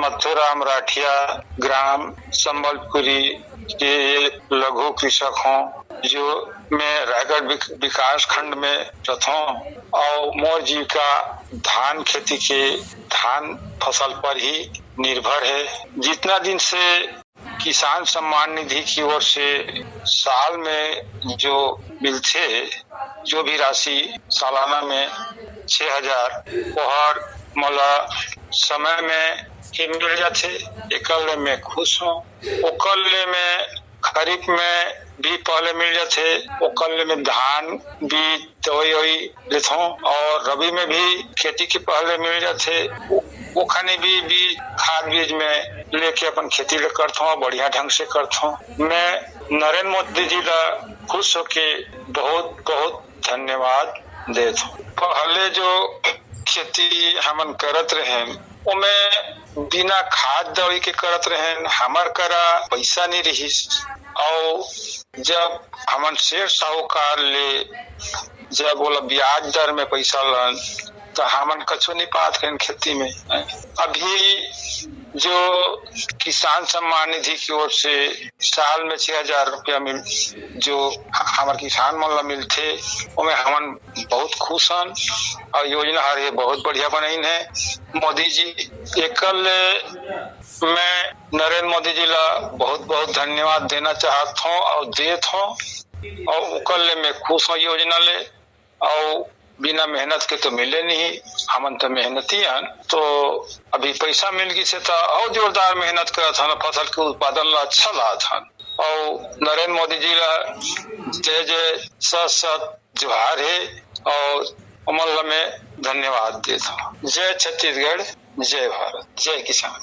मथुराम राठिया ग्राम संबलपुरी के लघु कृषक हूँ, जो मैं रायगढ़ विकास खंड में रहता हूँ और मोर जीविका धान खेती के धान फसल पर ही निर्भर है। जितना दिन से किसान सम्मान निधि की ओर से साल में जो मिलते, जो भी राशि सालाना में 6,000 हर मला समय में ही मिल जाते, एकल में खुश हूँ। ओकल में खरीफ में भी पहले मिल जाते, ओकल में धान भी दवाई लेता हूँ और रबी में भी खेती के पहले मिल जाते, ओखने भी बीज खाद बीज में लेके अपन खेती करता हूँ, बढ़िया ढंग से करता हूँ। मैं नरेंद्र मोदी जी का खुश होके बहुत बहुत धन्यवाद देता हूँ। पहले जो खेती हमन करत रहे उमे बिना खाद दवाई के करत रहे, हमार करा पैसा नहीं रही और जब हमन शेर साहूकार ले जब बोला ब्याज दर में पैसा लन तो हमन कछु नहीं पात हैं खेती में। अभी जो किसान सम्मान निधि की ओर से साल में 6,000 रुपया मिल जो हमारे किसान मन ला मिलते, उमें हमन बहुत खुश हन और योजना हर बहुत बढ़िया बनाई है मोदी जी। एकल मैं नरेंद्र मोदी जी ला बहुत बहुत धन्यवाद देना चाहता हूँ और देत हूँ और उकल में खुश हूँ योजना ले। और बिना मेहनत के तो मिले नहीं, हमन तो मेहनती हन, तो अभी पैसा मिल गई से तो और जोरदार मेहनत करत हन, फसल के उत्पादन ला अच्छा लात हन और नरेंद्र मोदी जी ला जय जय सत जोहार है और अमल में धन्यवाद देता हूँ। जय छत्तीसगढ़, जय भारत, जय किसान।